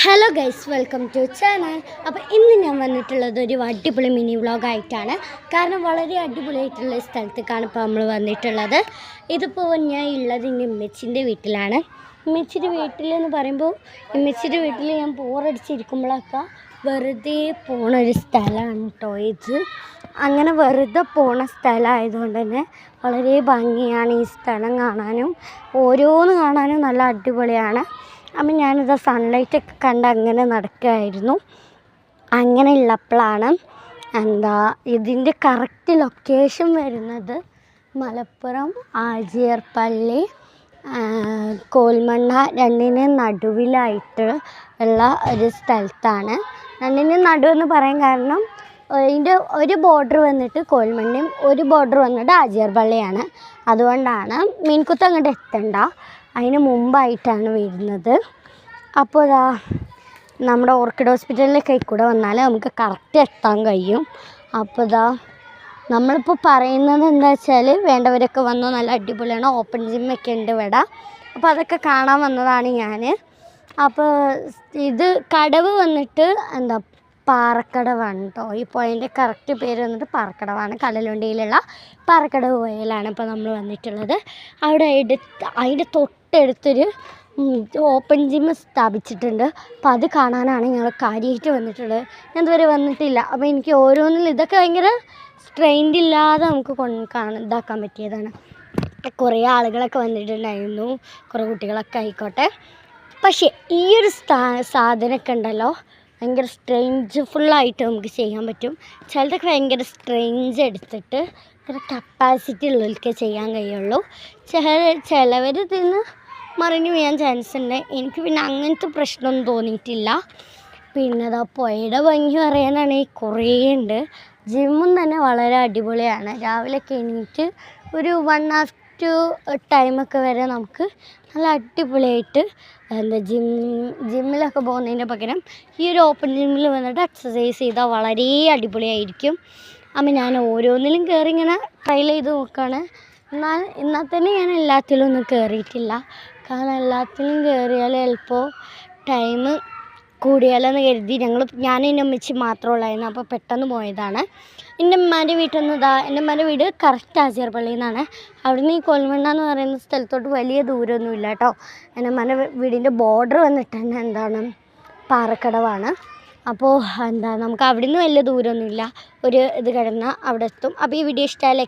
Hello guys, welcome to channel. അപ്പോൾ ഇന്ന് ഞാൻ വന്നിട്ടുള്ളത് ഒരു അടിപൊളി മിനി വ്ളോഗായിട്ടാണ്. കാരണം വളരെ അടിപൊളിയായിട്ടുള്ള സ്ഥലത്തേക്കാണ് ഇപ്പോൾ നമ്മൾ വന്നിട്ടുള്ളത്. ഇതിപ്പോൾ ഞാൻ ഉള്ളത് എൻ്റെ ഉമ്മച്ചിൻ്റെ വീട്ടിലാണ്. ഉമ്മച്ചിൻ്റെ വീട്ടിലെന്ന് പറയുമ്പോൾ ഉമ്മച്ചിൻ്റെ വീട്ടിൽ ഞാൻ ബോറടിച്ചിരിക്കുമ്പോഴൊക്കെ വെറുതെ പോണൊരു സ്ഥലമാണ് കേട്ടോ ഇത്. അങ്ങനെ വെറുതെ പോണ സ്ഥലമായതുകൊണ്ട് തന്നെ വളരെ ഭംഗിയാണ് ഈ സ്ഥലം കാണാനും. ഓരോന്ന് കാണാനും നല്ല അടിപൊളിയാണ്. അപ്പം ഞാനിത് സൺലൈറ്റൊക്കെ കണ്ട് അങ്ങനെ നടക്കുകയായിരുന്നു. അങ്ങനെ ഉള്ളപ്പോഴാണ് ഇതിൻ്റെ കറക്റ്റ് ലൊക്കേഷൻ വരുന്നത് മലപ്പുറം ആജിയർപ്പള്ളി കോൽമണ്ണ രണ്ടിന് നടുവിലായിട്ട് ഉള്ള ഒരു സ്ഥലത്താണ്. രണ്ടിന് നടുവെന്ന് പറയാൻ കാരണം ഇതിൻ്റെ ഒരു ബോർഡർ വന്നിട്ട് കോൽമണ്ണയും ഒരു ബോർഡർ വന്നിട്ട് ആജിയർപ്പള്ളിയാണ്. അതുകൊണ്ടാണ് മീൻകുത്ത് അങ്ങോട്ട് എത്തണ്ട, അതിന് മുമ്പായിട്ടാണ് വരുന്നത്. അപ്പോൾ നമ്മുടെ ഓർക്കിഡ് ഹോസ്പിറ്റലിൻ്റെ കൂടെ വന്നാൽ നമുക്ക് കറക്റ്റ് എത്താൻ കഴിയും. അപ്പോൾ നമ്മളിപ്പോൾ പറയുന്നത് എന്താ വെച്ചാൽ വേണ്ടവരൊക്കെ വന്നോ, നല്ല അടിപൊളിയാണ്. ഓപ്പൺ ജിമ്മൊക്കെ ഉണ്ട് ഇവിടെ. അപ്പോൾ അതൊക്കെ കാണാൻ വന്നതാണ് ഞാൻ. അപ്പോൾ ഇത് കടവ് വന്നിട്ട് പാറക്കടവാണ് കേട്ടോ. ഈ പുഴേൻ്റെ കറക്റ്റ് പേര് വന്നിട്ട് പാറക്കടവാണ്. കടലുണ്ടിയിലുള്ള പാറക്കടവ് പുഴയിലാണ് ഇപ്പോൾ നമ്മൾ വന്നിട്ടുള്ളത്. അവിടെ അതിൻ്റെ തൊട്ടടുത്തൊരു ഓപ്പൺ ജിമ്മ് സ്ഥാപിച്ചിട്ടുണ്ട്. അപ്പോൾ അത് കാണാനാണ് ഞങ്ങൾ കാര്യമായിട്ട് വന്നിട്ടുള്ളത്. ഞാൻ ഇതുവരെ വന്നിട്ടില്ല. അപ്പോൾ എനിക്ക് ഓരോന്നിലും ഇതൊക്കെ ഭയങ്കര സ്ട്രെയിൻഡ് ഇല്ലാതെ നമുക്ക് ഇതാക്കാൻ പറ്റിയതാണ്. കുറേ ആളുകളൊക്കെ വന്നിട്ടുണ്ടായിരുന്നു, കുറേ കുട്ടികളൊക്കെ ആയിക്കോട്ടെ. പക്ഷേ ഈ ഒരു സാധനമൊക്കെ ഉണ്ടല്ലോ, ഭയങ്കര ഫുള്ളായിട്ട് നമുക്ക് ചെയ്യാൻ പറ്റും. ചിലതൊക്കെ ഭയങ്കര സ്ട്രെയിൻസ് എടുത്തിട്ട് ഭയങ്കര കപ്പാസിറ്റി ഉള്ളവർക്കേ ചെയ്യാൻ കഴിയുള്ളൂ. ചിലവർ ഇതിന് മറിഞ്ഞു വീഴാൻ ചാൻസ് ഉണ്ട്. എനിക്ക് പിന്നെ അങ്ങനത്തെ പ്രശ്നമൊന്നും തോന്നിയിട്ടില്ല. പിന്നെ പുഴയുടെ ഭംഗി പറയാനാണെങ്കിൽ കുറേ ഉണ്ട്. ജിമ്മും തന്നെ വളരെ അടിപൊളിയാണ്. രാവിലെയൊക്കെ എണീറ്റ് ഒരു 1 hour ടൈമൊക്കെ വരെ നമുക്ക് നല്ല അടിപൊളിയായിട്ട് ജിമ്മിലൊക്കെ പോകുന്നതിൻ്റെ പകരം ഈ ഒരു ഓപ്പൺ ജിമ്മിൽ വന്നിട്ട് എക്സസൈസ് ചെയ്താൽ വളരെ അടിപൊളിയായിരിക്കും. അപ്പം ഞാൻ ഓരോന്നിലും കയറി ഇങ്ങനെ ട്രയൽ ചെയ്ത് നോക്കുകയാണ്. എന്നാൽ തന്നെ ഞാൻ എല്ലാത്തിലും ഒന്നും കയറിയിട്ടില്ല. കാരണം എല്ലാത്തിലും കയറിയാൽ ചിലപ്പോൾ ടൈം കൂടിയാലെന്ന് കരുതി ഞാൻ എൻ്റെ അമ്മച്ചി മാത്രമുള്ളായിരുന്നു. അപ്പോൾ പെട്ടെന്ന് പോയതാണ്. എൻ്റെ ഉമ്മാൻ്റെ വീട്ടിൽ നിന്ന് എൻ്റെ ഉമ്മാൻ്റെ വീട് കറക്റ്റ് ആജിയർപ്പള്ളിയിൽ നിന്നാണ്. അവിടുന്ന് ഈ കോൽമണ്ണ എന്ന് പറയുന്ന സ്ഥലത്തോട്ട് വലിയ ദൂരമൊന്നുമില്ല കേട്ടോ. എൻ്റെ ഉമ്മാൻ്റെ വീടിൻ്റെ ബോർഡർ വന്നിട്ട് തന്നെ പാറക്കടവാണ്. അപ്പോൾ നമുക്ക് അവിടെ നിന്ന് വലിയ ദൂരമൊന്നുമില്ല. ഒരു ഇത് കിടന്നാൽ അവിടെ എത്തും. അപ്പോൾ ഈ വീഡിയോ ഇഷ്ടമായാലേ